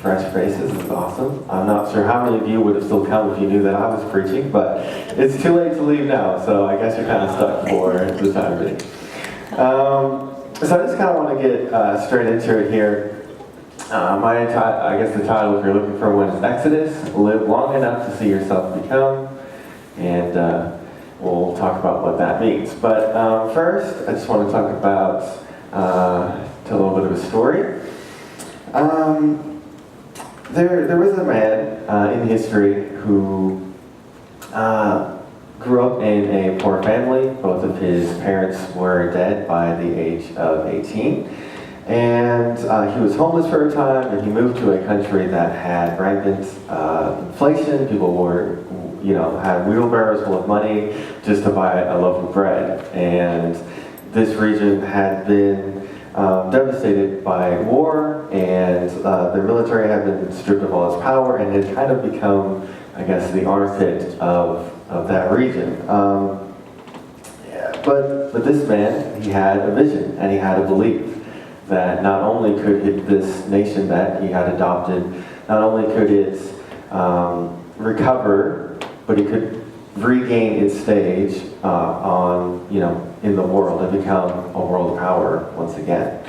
fresh faces is awesome. I'm not sure how many of you would have still come if you knew that I was preaching, but it's too late to leave now, so I guess you're kind of stuck for the time being. So I just kind of want to get straight into it here. I guess the title, if you're looking for one, is Exodus, Live Long Enough to See Yourself Become, and we'll talk about what that means. But first, I just want to talk about, tell a little bit of a story. There was a man in history who grew up in a poor family. Both of his parents were dead by the age of 18. And he was homeless for a time, and he moved to a country that had rampant inflation. People were, had wheelbarrows full of money just to buy a loaf of bread. And this region had been devastated by war, and the military had been stripped of all its power, and had kind of become, I guess, the armpit of that region. But this man, he had a vision, and he had a belief that not only could this nation that he had adopted, not only could it recover, but it could regain its stage in the world and become a world power once again.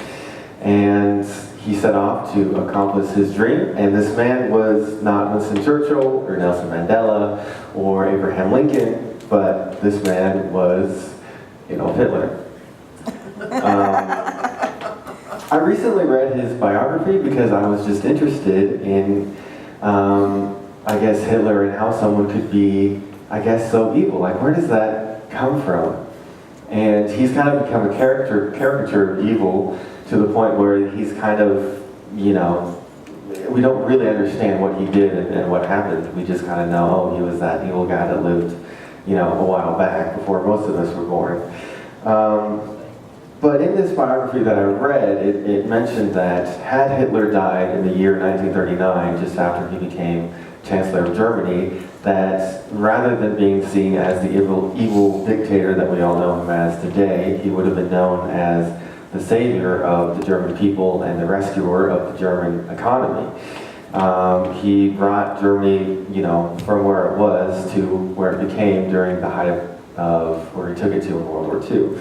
And he set off to accomplish his dream, and this man was not Winston Churchill or Nelson Mandela or Abraham Lincoln, but this man was Adolf Hitler. I recently read his biography because I was just interested in, Hitler and how someone could be, so evil. Like, where does that come from? And he's kind of become a caricature of evil to the point where he's kind of, we don't really understand what he did and what happened. We just kind of know, he was that evil guy that lived, a while back before most of us were born. But in this biography that I read, it mentioned that had Hitler died in the year 1939, just after he became Chancellor of Germany, that rather than being seen as the evil dictator that we all know him as today, he would have been known as the savior of the German people and the rescuer of the German economy. He brought Germany, from where it was to where it became during the height of where he took it to in World War II.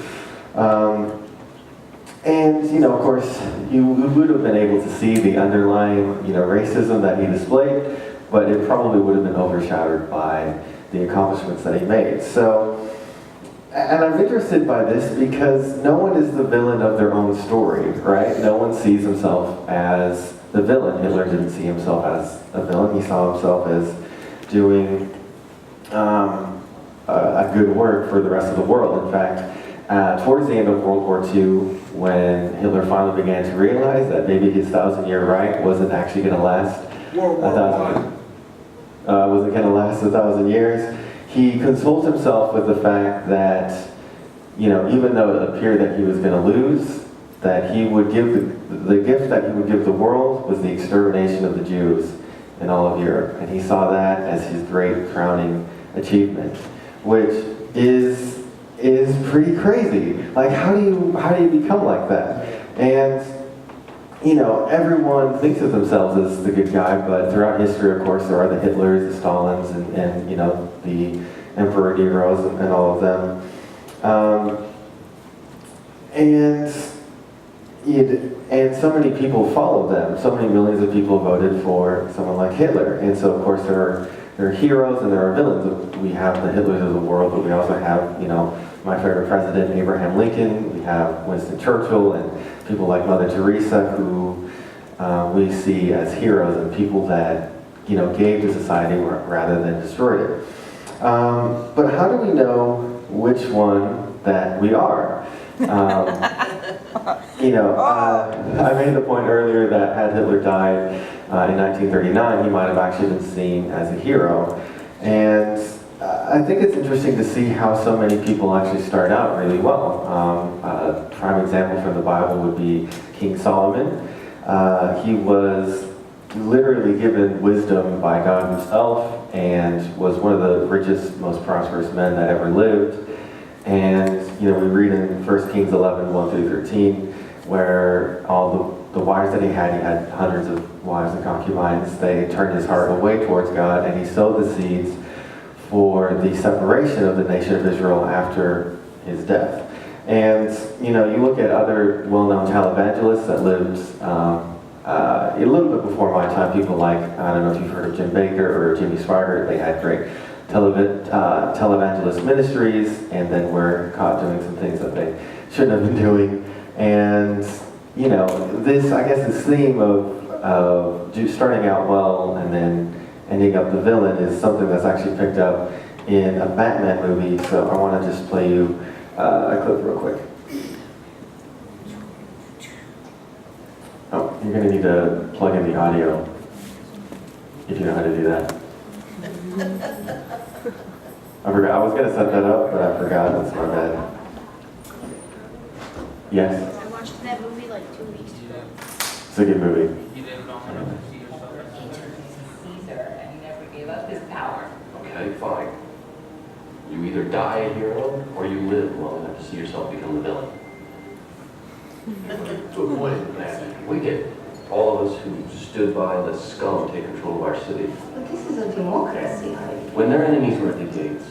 And, of course, you would have been able to see the underlying, racism that he displayed, but it probably would have been overshadowed by the accomplishments that he made. So, and I'm interested by this because no one is the villain of their own story, right? No one sees himself as the villain. Hitler didn't see himself as a villain. He saw himself as doing a good work for the rest of the world. In fact, towards the end of World War II, when Hitler finally began to realize that maybe his 1,000-year reich wasn't actually going to last wasn't going to last 1,000 years, he consoled himself with the fact that, even though it appeared that he was going to lose, that he would give the gift that he would give the world was the extermination of the Jews in all of Europe, and he saw that as his great crowning achievement, which is pretty crazy. Like, how do you become like that? And everyone thinks of themselves as the good guy, but throughout history, of course, there are the Hitlers, the Stalins, and the Emperor Neros and all of them. And so many people followed them. So many millions of people voted for someone like Hitler. And so, of course, there are heroes and there are villains. We have the Hitlers of the world, but we also have, my favorite president, Abraham Lincoln. We have Winston Churchill and people like Mother Teresa, who we see as heroes and people that, gave to society rather than destroyed it. But how do we know which one that we are? I made the point earlier that had Hitler died in 1939, he might have actually been seen as a hero. And I think it's interesting to see how so many people actually start out really well. A prime example from the Bible would be King Solomon. He was literally given wisdom by God himself and was one of the richest, most prosperous men that ever lived. And we read in 1 Kings 11, 1 through 13, where all the wives that he had hundreds of wives and concubines. They turned his heart away towards God, and he sowed the seeds for the separation of the nation of Israel after his death. And, you know, you look at other well-known televangelists that lived a little bit before my time, people like, I don't know if you've heard of Jim Baker or Jimmy Swaggart. They had great televangelist ministries, and then were caught doing some things that they shouldn't have been doing. And, you know, this, I guess, this theme of starting out well and then ending up the villain is something that's actually picked up in a Batman movie. So I want to just play you a clip real quick. Oh, you're going to need to plug in the audio if you know how to do that. I forgot. I was going to set that up, but I forgot. That's my bad. Yes? I watched that movie like 2 weeks ago. It's a good movie. You live long enough to see yourself as Caesar, and he never gave up his power. Okay, fine. You either die a hero, or you live long enough to see yourself become the villain. To avoid that, we did. All of us who stood by and let scum take control of our city. But this is a democracy. When their enemies were at the gates,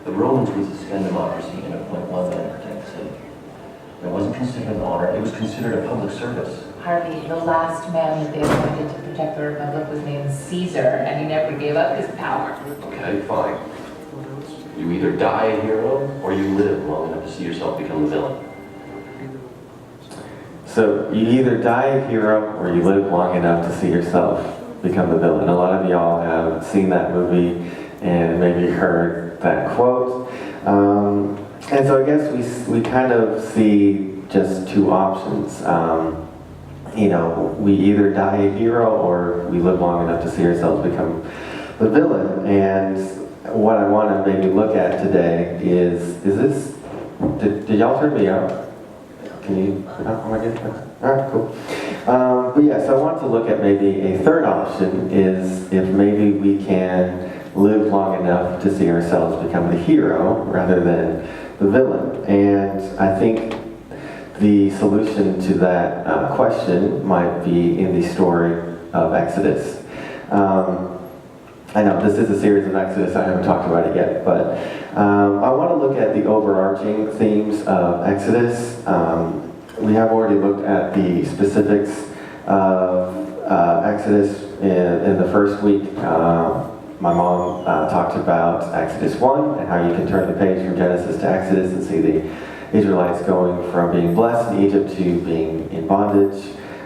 the Romans would suspend democracy and appoint one man to protect the city. It wasn't considered an honor, it was considered a public service. Harvey, the last man that they appointed to protect the Republic was named Caesar, and he never gave up his power. Okay, fine. You either die a hero, or you live long enough to see yourself become the villain. So you either die a hero or you live long enough to see yourself become the villain. A lot of y'all have seen that movie and maybe heard that quote. And so I guess we kind of see just two options. You know, we either die a hero or we live long enough to see ourselves become the villain. And what I want to maybe look at today is this, did y'all turn me up? Can you, am I good? All right, cool. But yeah, so I want to look at maybe a third option is if maybe we can live long enough to see ourselves become the hero rather than the villain. And I think the solution to that question might be in the story of Exodus. I know this is a series of Exodus, I haven't talked about it yet, but I want to look at the overarching themes of Exodus. We have already looked at the specifics of Exodus in the first week. My mom talked about Exodus 1 and how you can turn the page from Genesis to Exodus and see the Israelites going from being blessed in Egypt to being in bondage.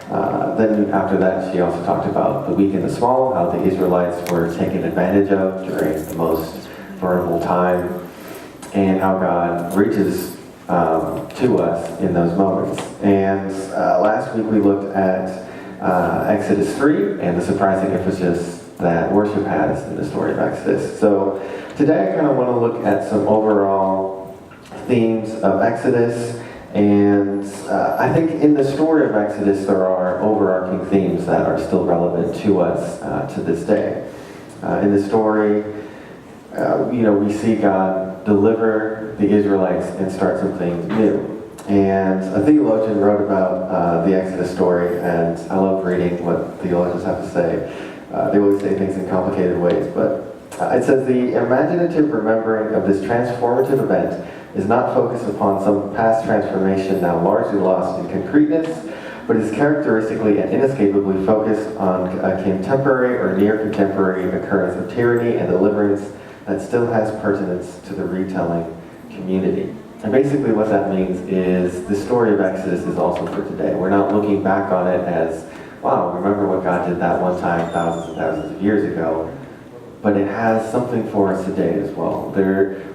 Then after that, she also talked about the weak and the small, how the Israelites were taken advantage of during the most vulnerable time, and how God reaches to us in those moments. And last week we looked at Exodus 3 and the surprising emphasis that worship has in the story of Exodus. So today I kind of want to look at some overall themes of Exodus. And I think in the story of Exodus, there are overarching themes that are still relevant to us to this day. In the story, we see God deliver the Israelites and start some things new. And a theologian wrote about the Exodus story, and I love reading what theologians have to say. They always say things in complicated ways, but it says the imaginative remembering of this transformative event is not focused upon some past transformation now largely lost in concreteness, but is characteristically and inescapably focused on a contemporary or near contemporary occurrence of tyranny and deliverance that still has pertinence to the retelling community. And basically what that means is the story of Exodus is also for today. We're not looking back on it as, wow, remember what God did that one time thousands and thousands of years ago. But it has something for us today as well.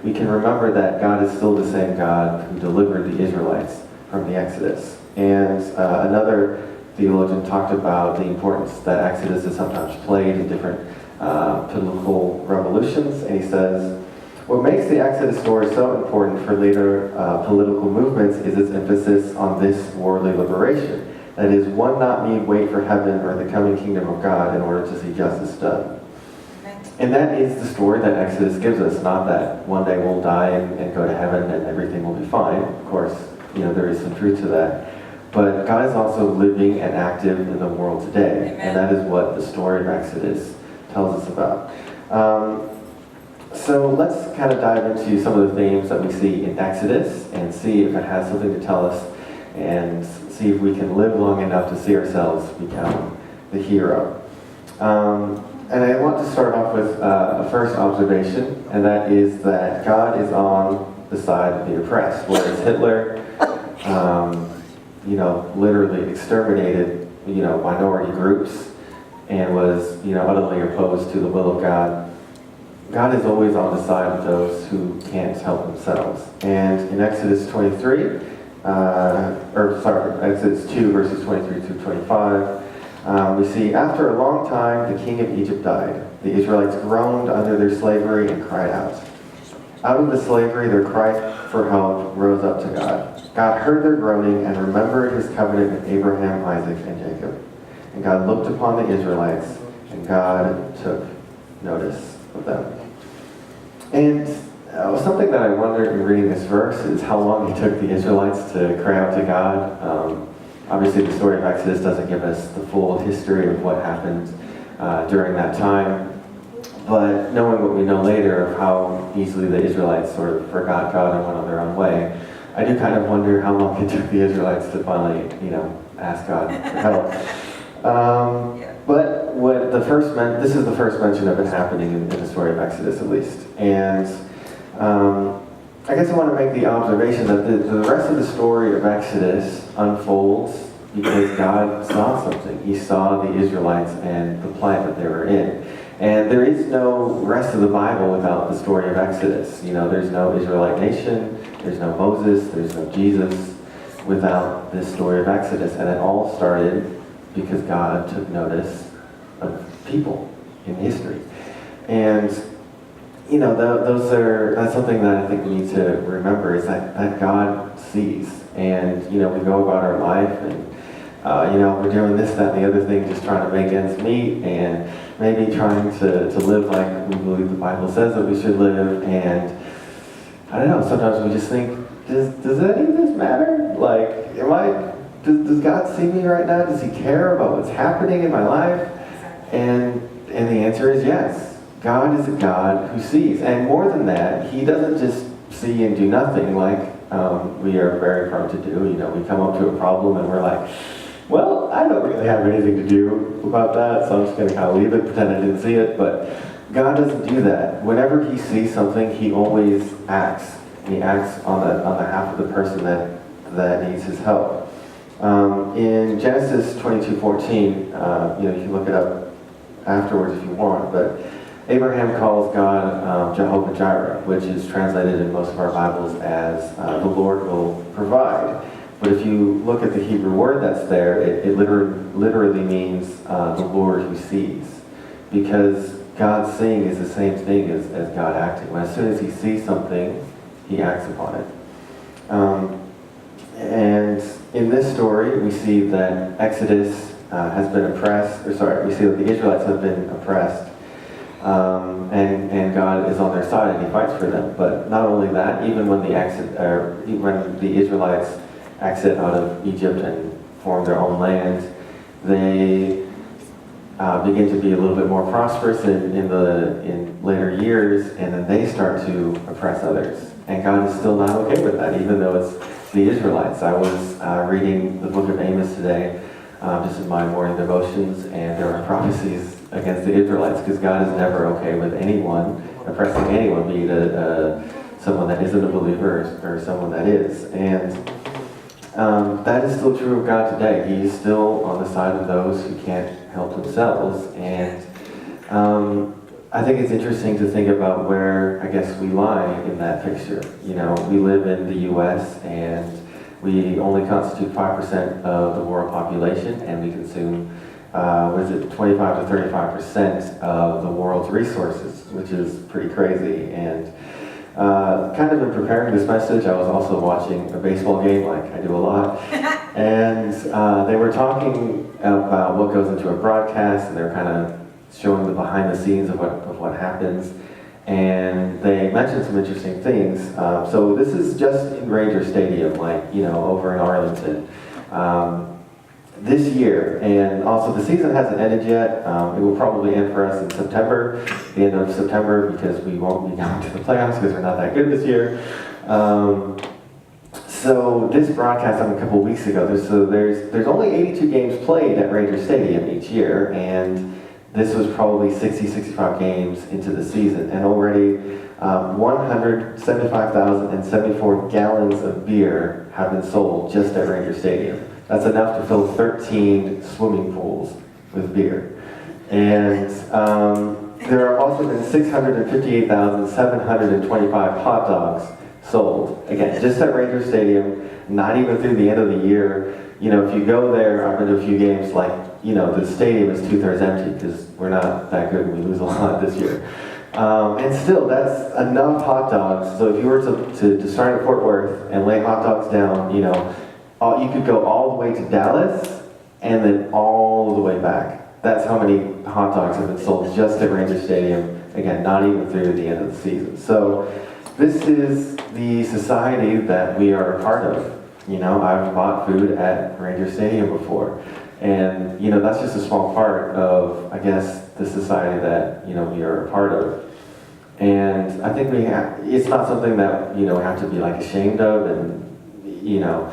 We can remember that God is still the same God who delivered the Israelites from the Exodus. And another theologian talked about the importance that Exodus is sometimes played in different political revolutions. And he says, what makes the Exodus story so important for later political movements is its emphasis on this worldly liberation. That is, one not need wait for heaven or the coming kingdom of God in order to see justice done. And that is the story that Exodus gives us, not that one day we'll die and go to heaven and everything will be fine. Of course, there is some truth to that. but God is also living and active in the world today, and that is what the story of Exodus tells us about. So let's kind of dive into some of the themes that we see in Exodus and see if it has something to tell us, and see if we can live long enough to see ourselves become the hero. And I want to start off with a first observation, and that is that God is on the side of the oppressed, whereas Hitler, literally exterminated, minority groups and was, utterly opposed to the will of God. God is always on the side of those who can't help themselves. And in Exodus 23, Exodus 2, verses 23 through 25, we see, after a long time, the king of Egypt died. The Israelites groaned under their slavery and cried out. Out of the slavery, their cry for help rose up to God. God heard their groaning and remembered his covenant with Abraham, Isaac, and Jacob. And God looked upon the Israelites, and God took notice of them. And something that I wondered in reading this verse is how long it took the Israelites to cry out to God. Obviously, the story of Exodus doesn't give us the full history of what happened during that time. But knowing what we know later of how easily the Israelites sort of forgot God and went on their own way, I do kind of wonder how long it took the Israelites to finally, ask God for help. But this is the first mention of it happening in the story of Exodus, at least. And I guess I want to make the observation that the rest of the story of Exodus unfolds because God saw something. He saw the Israelites and the plight that they were in. And there is no rest of the Bible without the story of Exodus. There's no Israelite nation, there's no Moses, there's no Jesus without this story of Exodus. And it all started because God took notice of people in history. And that's something that I think we need to remember, is that God sees. And, we go about our life and, we're doing this, that, and the other thing, just trying to make ends meet, and maybe trying to live like we believe the Bible says that we should live. And I don't know, sometimes we just think, does any of this matter? Like, does God see me right now? Does he care about what's happening in my life? And the answer is yes. God is a God who sees. And more than that, he doesn't just see and do nothing like we are very prone to do. We come up to a problem and we're like, well, I don't really have anything to do about that, so I'm just going to kind of leave it, pretend I didn't see it. But God doesn't do that. Whenever he sees something, he always acts. He acts on behalf of the person that needs his help. In Genesis 22:14, you can look it up afterwards if you want, but Abraham calls God Jehovah Jireh, which is translated in most of our Bibles as the Lord will provide. But if you look at the Hebrew word that's there, it literally means the Lord who sees. Because God seeing is the same thing as God acting. As soon as he sees something, he acts upon it. And in this story, we see that Exodus has been oppressed, we see that the Israelites have been oppressed. And God is on their side and he fights for them. But not only that, even when the Israelites exit out of Egypt and form their own land, they begin to be a little bit more prosperous in later years, and then they start to oppress others. And God is still not okay with that, even though it's the Israelites. I was reading the book of Amos today, just in my morning devotions, and there are prophecies against the Israelites, because God is never okay with anyone oppressing anyone, be it someone that isn't a believer or someone that is. And that is still true of God today. He is still on the side of those who can't help themselves. And I think it's interesting to think about where, I guess, we lie in that picture. We live in the U.S. and we only constitute 5% of the world population, and we consume 25 to 35% of the world's resources, which is pretty crazy. And kind of in preparing this message, I was also watching a baseball game, like I do a lot, and they were talking about what goes into a broadcast, and they were kind of showing the behind the scenes of what happens, and they mentioned some interesting things. So this is just in Ranger Stadium, over in Arlington. this year. And also the season hasn't ended yet. It will probably end for us in September, the end of September, because we won't be going to the playoffs because we're not that good this year. So this broadcast happened a couple of weeks ago. There's only 82 games played at Ranger Stadium each year, and this was probably 60, 65 games into the season, and already 175,074 gallons of beer have been sold just at Ranger Stadium. That's enough to fill 13 swimming pools with beer. And there have also been 658,725 hot dogs sold. Again, just at Ranger Stadium, not even through the end of the year. You know, if you go there, I've been to a few games, like, you know, the stadium is 2/3 empty because we're not that good and we lose a lot this year. And still, that's enough hot dogs. So if you were to start at Fort Worth and lay hot dogs down, you know, you could go all the way to Dallas and then all the way back. That's how many hot dogs have been sold just at Ranger Stadium. Again, not even through the end of the season. So this is the society that we are a part of. You know, I've bought food at Ranger Stadium before. And, you know, that's just a small part of, I guess, the society that, you know, we are a part of. And I think it's not something that, you know, we have to be like ashamed of and, you know,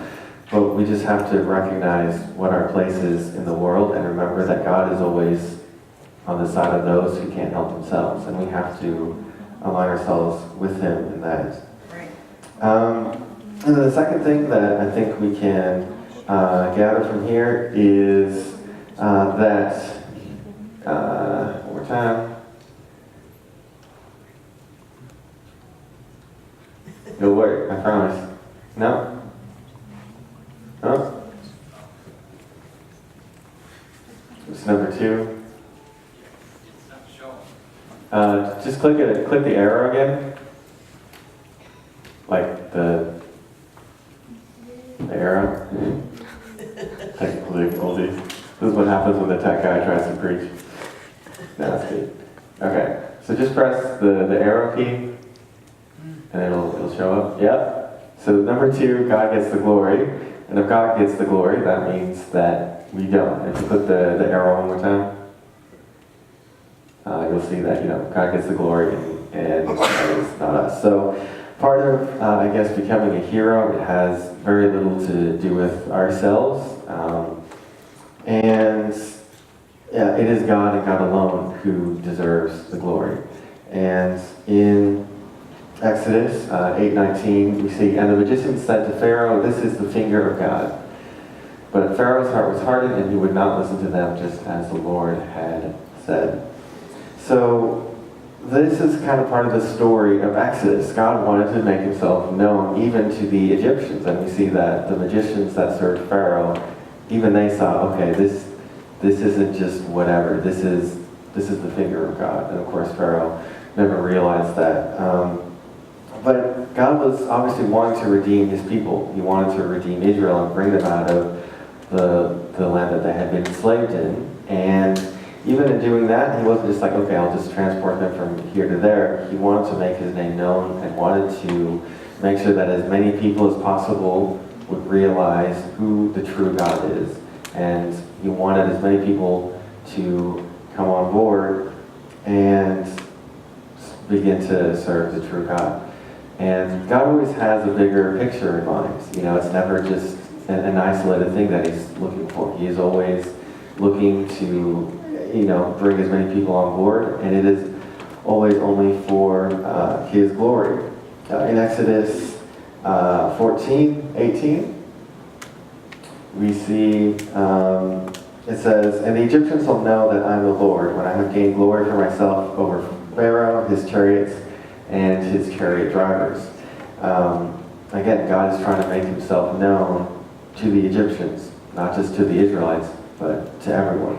but we just have to recognize what our place is in the world and remember that God is always on the side of those who can't help themselves. And we have to align ourselves with Him in that. And then the second thing that I think we can gather from here is that, one more time, it'll work, I promise. No? No? It's number 2. It's not showing. Just click the arrow again. Like the arrow. Technically difficulties. This is what happens when the tech guy tries to preach. No, that's good. Okay, so just press the arrow key, and it'll show up. Yep. So number 2, God gets the glory. And if God gets the glory, that means that we don't. If you put the arrow one more time, you'll see that, you know, God gets the glory and it's not us. So part of, I guess, becoming a hero, it has very little to do with ourselves. And yeah, it is God and God alone who deserves the glory. And in Exodus 8:19, we see, and the magician said to Pharaoh, "This is the finger of God." But Pharaoh's heart was hardened, and he would not listen to them, just as the Lord had said. So this is kind of part of the story of Exodus. God wanted to make Himself known even to the Egyptians, and we see that the magicians that served Pharaoh, even they saw, okay, this isn't just whatever. This is the finger of God. And of course, Pharaoh never realized that. But God was obviously wanting to redeem His people. He wanted to redeem Israel and bring them out of the land that they had been enslaved in. And even in doing that, He wasn't just like, okay, I'll just transport them from here to there. He wanted to make His name known and wanted to make sure that as many people as possible would realize who the true God is. And He wanted as many people to come on board and begin to serve the true God. And God always has a bigger picture in mind. You know, it's never just an isolated thing that He's looking for. He is always looking to, you know, bring as many people on board, and it is always only for His glory. In Exodus 14:18, we see, it says, "And the Egyptians will know that I am the Lord when I have gained glory for myself over Pharaoh, his chariots, and his chariot drivers." Again, God is trying to make Himself known to the Egyptians, not just to the Israelites, but to everyone.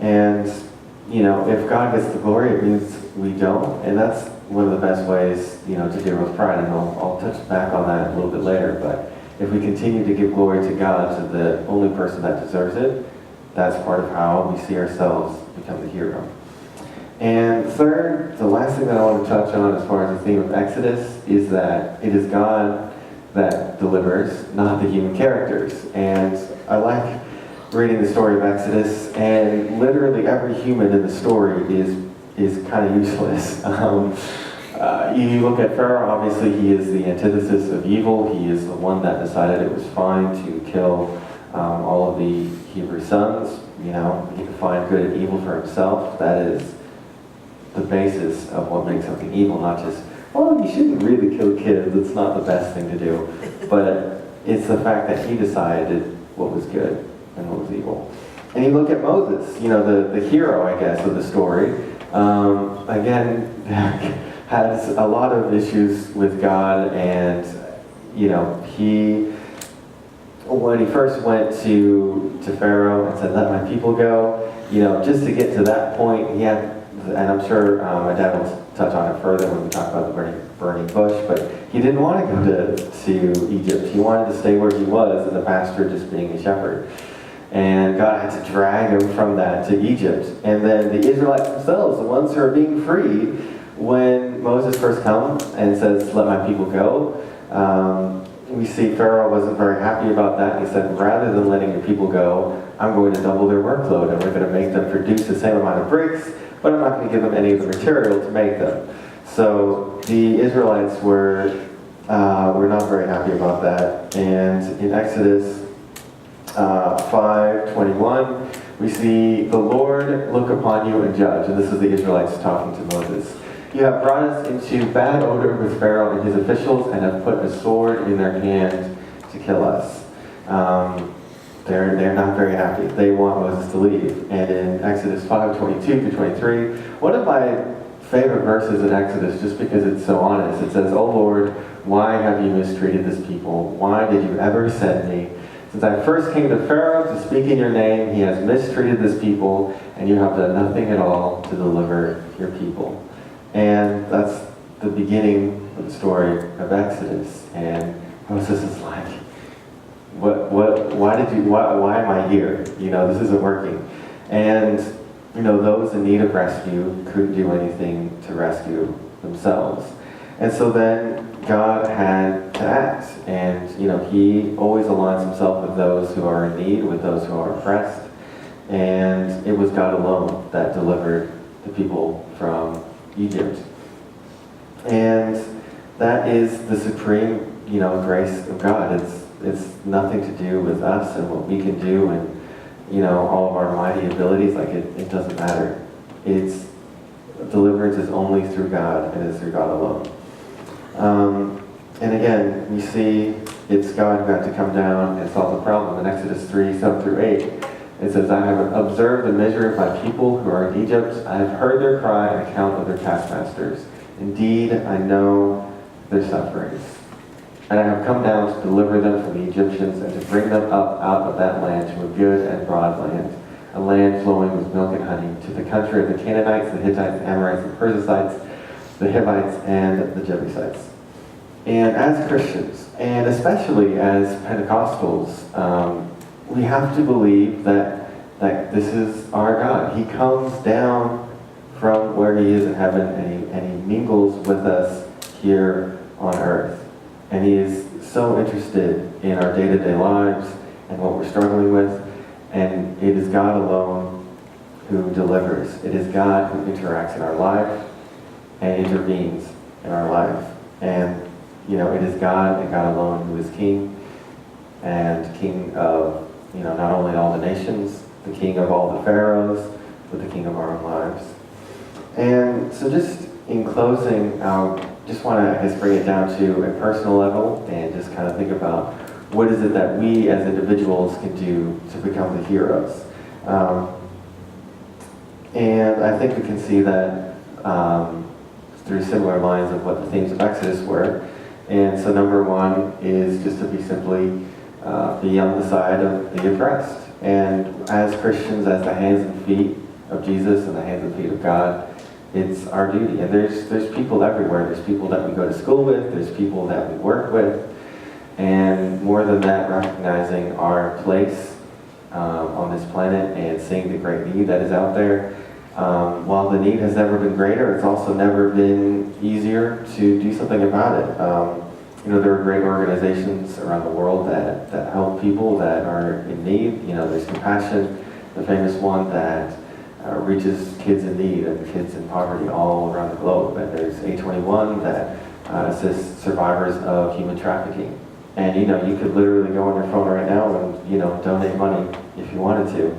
And, you know, if God gets the glory, it means we don't. And that's one of the best ways, you know, to deal with pride. And I'll touch back on that a little bit later. But if we continue to give glory to God, to the only person that deserves it, that's part of how we see ourselves become the hero. And third, the last thing that I want to touch on as far as the theme of Exodus is that it is God that delivers, not the human characters. And I like reading the story of Exodus, and literally every human in the story is kind of useless. You look at Pharaoh, obviously he is the antithesis of evil. He is the one that decided it was fine to kill all of the Hebrew sons. You know, he could find good and evil for himself. That is the basis of what makes something evil, not just, well, you shouldn't really kill kids. It's not the best thing to do. But it's the fact that he decided what was good and what was evil. And you look at Moses, you know, the hero, I guess, of the story. Again, has a lot of issues with God, and you know, when he first went to Pharaoh and said, "Let my people go," you know, just to get to that point, he had, and I'm sure my dad will touch on it further when we talk about the burning bush, but he didn't want to go to Egypt. He wanted to stay where he was in the pasture, just being a shepherd. And God had to drag him from that to Egypt. And then the Israelites themselves, the ones who are being freed, when Moses first comes and says, "Let my people go," we see Pharaoh wasn't very happy about that. He said, rather than letting your people go, I'm going to double their workload, and we're going to make them produce the same amount of bricks, but I'm not going to give them any of the material to make them. So the Israelites were not very happy about that. And in Exodus 5:21, we see the Lord look upon you and judge. And this is the Israelites talking to Moses. You have brought us into bad odor with Pharaoh and his officials, and have put a sword in their hand to kill us. They're not very happy. They want Moses to leave. And in Exodus 5:22-23, one of my favorite verses in Exodus, just because it's so honest, it says, "O Lord, why have you mistreated this people? Why did you ever send me? Since I first came to Pharaoh to speak in your name, he has mistreated this people, and you have done nothing at all to deliver your people." And that's the beginning of the story of Exodus. And Moses is like, why am I here? You know, this isn't working. And, you know, those in need of rescue couldn't do anything to rescue themselves. And so then God had to act. And, you know, he always aligns himself with those who are in need, with those who are oppressed. And it was God alone that delivered the people from Egypt. And that is the supreme, you know, grace of God. It's nothing to do with us and what we can do and, you know, all of our mighty abilities. Like, it doesn't matter. It's deliverance is only through God, and is through God alone. And again, we see it's God who had to come down and solve the problem. In Exodus 3:7-8, it says, "I have observed the measure of my people who are in Egypt. I have heard their cry and account of their taskmasters. Indeed, I know their sufferings. And I have come down to deliver them from the Egyptians and to bring them up out of that land to a good and broad land, a land flowing with milk and honey, to the country of the Canaanites, the Hittites, the Amorites, the Perizzites, the Hivites, and the Jebusites." And as Christians, and especially as Pentecostals, we have to believe that this is our God. He comes down from where he is in heaven, and he mingles with us here on earth. And he is so interested in our day-to-day lives and what we're struggling with. And it is God alone who delivers. It is God who interacts in our life and intervenes in our life. And, you know, it is God and God alone who is King, and King of, you know, not only all the nations, the King of all the pharaohs, but the King of our own lives. And so just in closing, I just want to, I guess, bring it down to a personal level and just kind of think about what is it that we as individuals can do to become the heroes. And I think we can see that through similar lines of what the themes of Exodus were. And so number one is just to be simply be on the side of the oppressed. And as Christians, as the hands and feet of Jesus and the hands and feet of God, it's our duty. And there's people everywhere. There's people that we go to school with. There's people that we work with. And more than that, recognizing our place on this planet and seeing the great need that is out there. While the need has never been greater, it's also never been easier to do something about it. there are great organizations around the world that help people that are in need. There's Compassion, the famous one that reaches kids in need and kids in poverty all around the globe. And there's A21 that assists survivors of human trafficking. And you could literally go on your phone right now and donate money if you wanted to.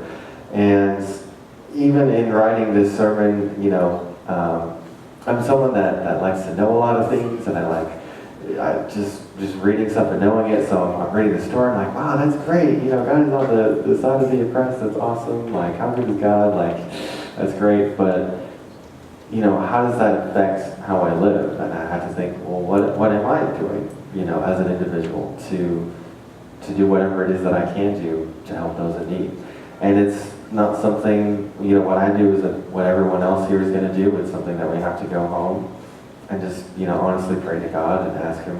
And even in writing this sermon, I'm someone that likes to know a lot of things, and I just reading stuff and knowing it. So I'm reading the story. I'm like, wow, that's great. God is on the side of the oppressed. That's awesome. Like, how good is God? Like, that's great. But how does that affect how I live? And I have to think, well, what am I doing? As an individual to do whatever it is that I can do to help those in need. And it's not something, what I do is what everyone else here is going to do. It's something that we have to go home and just, honestly pray to God and ask Him,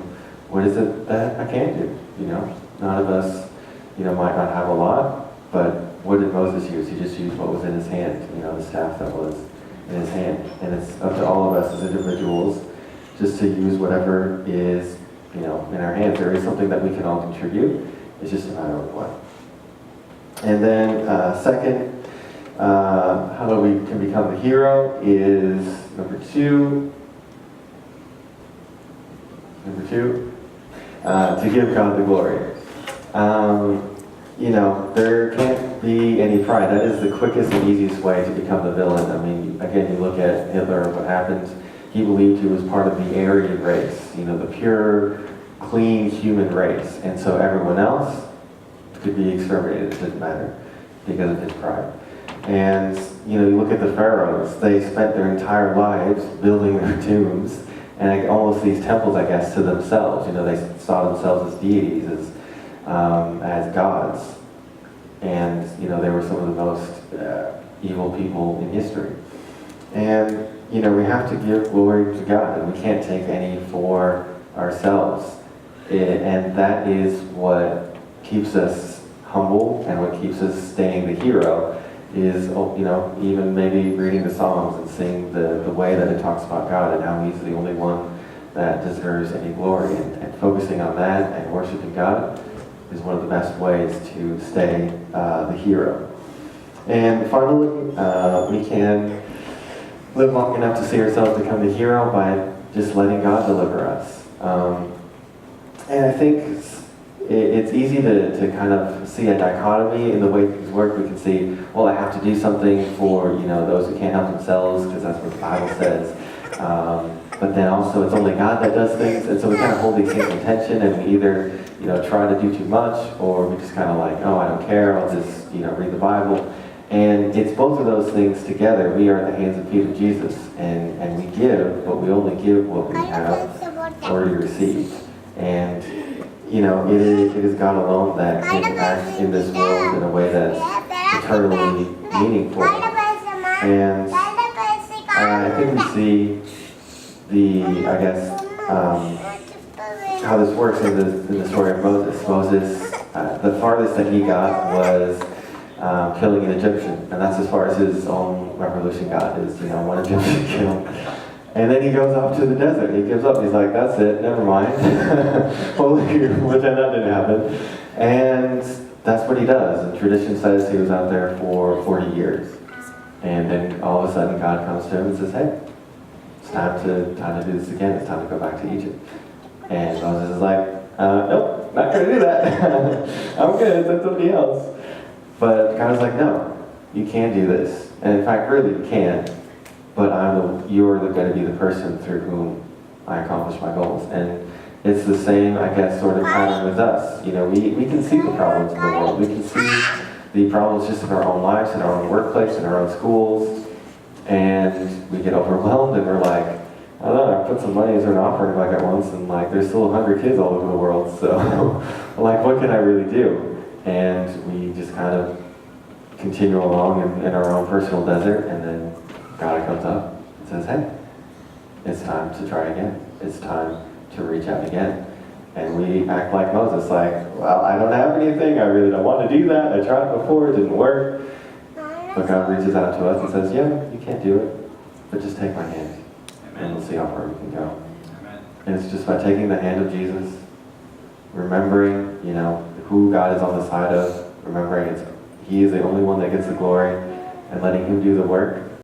what is it that I can do? None of us, might not have a lot, but what did Moses use? He just used what was in his hand, the staff that was in his hand. And it's up to all of us as individuals just to use whatever is, in our hands. There is something that we can all contribute. It's just a matter of what. And then second, how we can become the hero is number two, to give God the glory. There can't be any pride. That is the quickest and easiest way to become the villain. I mean, again, you look at Hitler, what happened, he believed he was part of the Aryan race, the pure, clean human race. And so everyone else could be exterminated, it didn't matter, because of his pride. And, you look at the pharaohs, they spent their entire lives building their tombs, and almost these temples, I guess, to themselves. They saw themselves as deities, as gods. And, they were some of the most evil people in history. And, we have to give glory to God, and we can't take any for ourselves. And that is what keeps us humble, and what keeps us staying the hero is, even maybe reading the Psalms and seeing the way that it talks about God and how He's the only one that deserves any glory. And focusing on that and worshiping God is one of the best ways to stay the hero. And finally, we can live long enough to see ourselves become the hero by just letting God deliver us. And I think it's easy to kind of see a dichotomy in the way things work. We can see, well, I have to do something for, those who can't help themselves, because that's what the Bible says. But then also it's only God that does things, and so we kind of hold these things in tension, and we either, try to do too much, or we just kind of like, oh, I don't care, I'll just, read the Bible. And it's both of those things together. We are the hands and feet of Jesus, and we give, but we only give what we have already received. And it is God alone that can act in this world in a way that's eternally meaningful. And I think we see how this works in the story of Moses. Moses, the farthest that he got was killing an Egyptian, and that's as far as his own revolution got, is, one Egyptian killed. And then he goes off to the desert. He gives up. He's like, that's it, never mind. Which that didn't happen. And that's what he does. And tradition says he was out there for 40 years. And then all of a sudden God comes to him and says, hey, it's time to do this again. It's time to go back to Egypt. And Moses is like, nope, not going to do that. I'm good, that's somebody else. But God is like, no, you can do this. And in fact, really, you can. But you're going to be the person through whom I accomplish my goals. And it's the same, I guess, sort of pattern with us. We can see the problems in the world. We can see the problems just in our own lives, in our own workplace, in our own schools. And we get overwhelmed, and we're like, I don't know, I put some money as an offering at once, and there's still hungry kids all over the world. So, what can I really do? And we just kind of continue along in our own personal desert, and then God comes up and says, hey, it's time to try again. It's time to reach out again. And we act like Moses, well, I don't have anything. I really don't want to do that. I tried before. It didn't work. But God reaches out to us and says, yeah, you can't do it, but just take my hand, and we'll see how far we can go. Amen. And it's just about taking the hand of Jesus, remembering, you know, who God is on the side of, remembering He is the only one that gets the glory, and letting Him do the work.